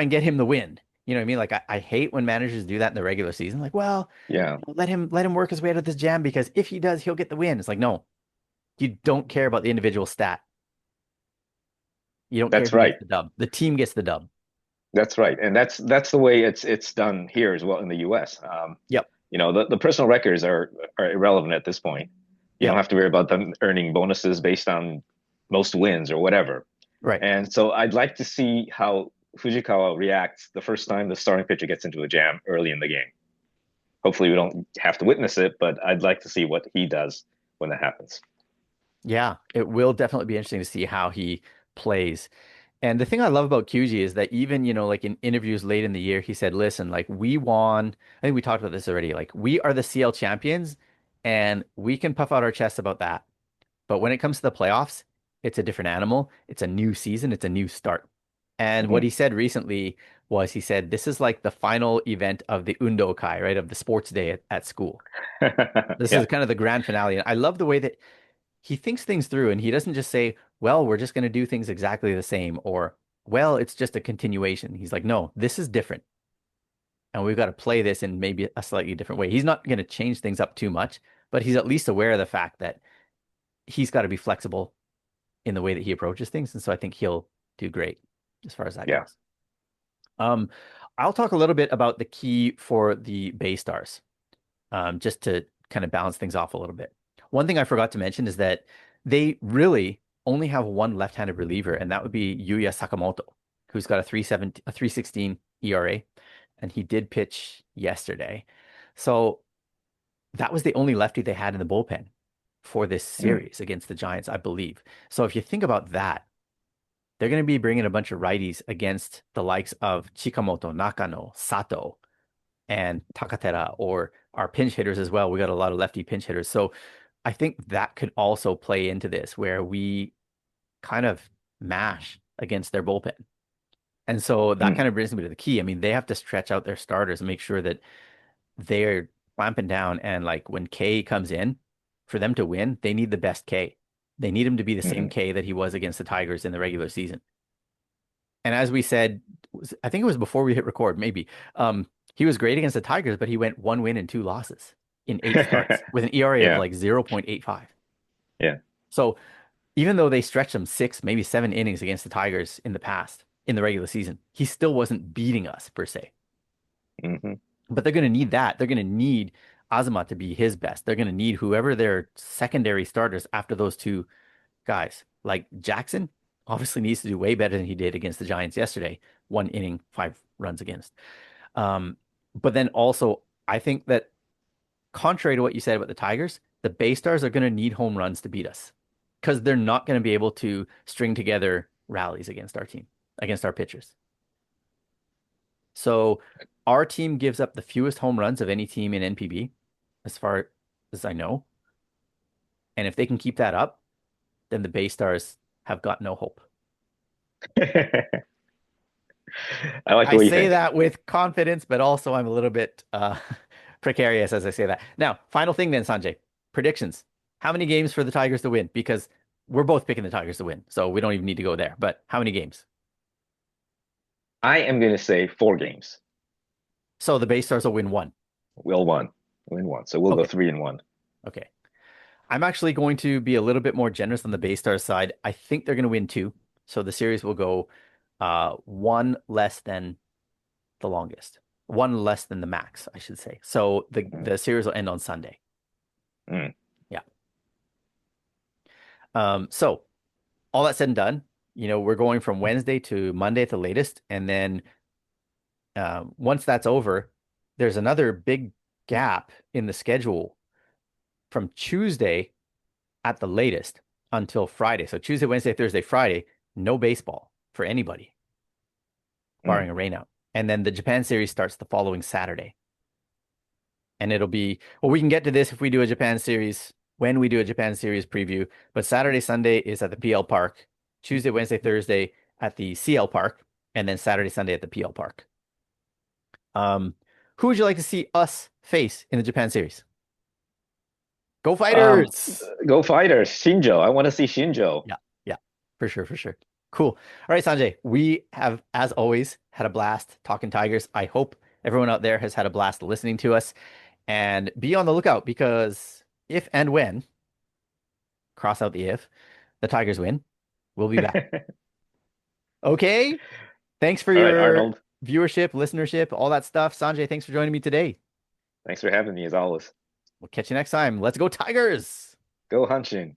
get him the win. You know what I mean? Like I hate when managers do that in the regular season. Like, well, Yeah, let him work his way out of this jam because if he does, he'll get the win. It's like, no, you don't care about the individual stat. You don't care that's who gets right. the dub. The team gets the dub. That's right. And that's the way it's done here as well in the US. Yep. The personal records are irrelevant at this point. You don't Yep. have to worry about them earning bonuses based on most wins or whatever. Right. And so I'd like to see how Fujikawa reacts the first time the starting pitcher gets into a jam early in the game. Hopefully we don't have to witness it, but I'd like to see what he does when that happens. Yeah. It will definitely be interesting to see how he plays. And the thing I love about QG is that even, like in interviews late in the year, he said, listen, like we won. I think we talked about this already. Like we are the CL champions and we can puff out our chests about that. But when it comes to the playoffs, it's a different animal. It's a new season. It's a new start. And what Mhm. he said recently was he said, this is like the final event of the Undo Kai, right? Of the sports day at school. This is Yeah, kind of the grand finale. And I love the way that he thinks things through and he doesn't just say, well, we're just going to do things exactly the same or, well, it's just a continuation. He's like, no, this is different. And we've got to play this in maybe a slightly different way. He's not going to change things up too much, but he's at least aware of the fact that he's got to be flexible in the way that he approaches things. And so I think he'll do great as far as that Yeah. goes. Um, I'll talk a little bit about the key for the Bay Stars, just to kind of balance things off a little bit. One thing I forgot to mention is that they really only have one left-handed reliever, and that would be Yuya Sakamoto, who's got a 3.16 ERA, and he did pitch yesterday. So that was the only lefty they had in the bullpen for this Mm, series against the Giants, I believe. So if you think about that, they're going to be bringing a bunch of righties against the likes of Chikamoto, Nakano, Sato, and Takatera, or our pinch hitters as well. We got a lot of lefty pinch hitters. So I think that could also play into this where we kind of mash against their bullpen. And so that mm, kind of brings me to the key. I mean, they have to stretch out their starters and make sure that they're clamping down. And like when K comes in, for them to win, they need the best K. They need him to be the same mhm. K that he was against the Tigers in the regular season. And as we said, I think it was before we hit record, maybe. He was great against the Tigers, but he went 1 win and 2 losses in 8 starts with an ERA of Yeah. like 0.85. Yeah. So even though they stretched him 6, maybe 7 innings against the Tigers in the past in the regular season, he still wasn't beating us per se. Hmm. But they're going to need that. They're going to need Azuma to be his best. They're going to need whoever their secondary starters after those two guys. Like Jackson obviously needs to do way better than he did against the Giants yesterday. 1 inning, 5 runs against. Um, but then also, I think that contrary to what you said about the Tigers, the Bay Stars are going to need home runs to beat us because they're not going to be able to string together rallies against our team, against our pitchers. So our team gives up the fewest home runs of any team in NPB, as far as I know. And if they can keep that up, then the Bay Stars have got no hope. I like the I way you say think. that with confidence, but also I'm a little bit precarious as I say that. Now, final thing then, Sanjay. Predictions. How many games for the Tigers to win? Because we're both picking the Tigers to win, so we don't even need to go there. But how many games? I am going to say 4 games. So the Bay Stars will win one. We'll win. Win one. So we'll go Okay. 3-1. Okay. I'm actually going to be a little bit more generous on the Bay Stars side. I think they're going to win two. So the series will go one less than the longest, one less than the max, I should say. So the Mm, the series will end on Sunday. mm, Yeah. So all that said and done, we're going from Wednesday to Monday at the latest, and then once that's over, there's another big gap in the schedule from Tuesday at the latest until Friday. So Tuesday, Wednesday, Thursday, Friday, no baseball for anybody, mm. barring a rainout. And then the Japan series starts the following Saturday. And it'll be, well, we can get to this if we do a Japan series, when we do a Japan series preview. But Saturday, Sunday is at the PL Park. Tuesday, Wednesday, Thursday at the CL Park. And then Saturday, Sunday at the PL Park. Um, who would you like to see us face in the Japan series? Go Um, Fighters! Go Fighters. Shinjo. I want to see Shinjo. Yeah, yeah, for sure, for sure. Cool. All right, Sanjay, we have, as always, had a blast talking Tigers. I hope everyone out there has had a blast listening to us. And be on the lookout because if and when, cross out the if, the Tigers win, we'll be back. Okay. Thanks for All right, your Arnold. viewership, listenership, all that stuff. Sanjay, thanks for joining me today. Thanks for having me as always. We'll catch you next time. Let's go, Tigers. Go Hanshin.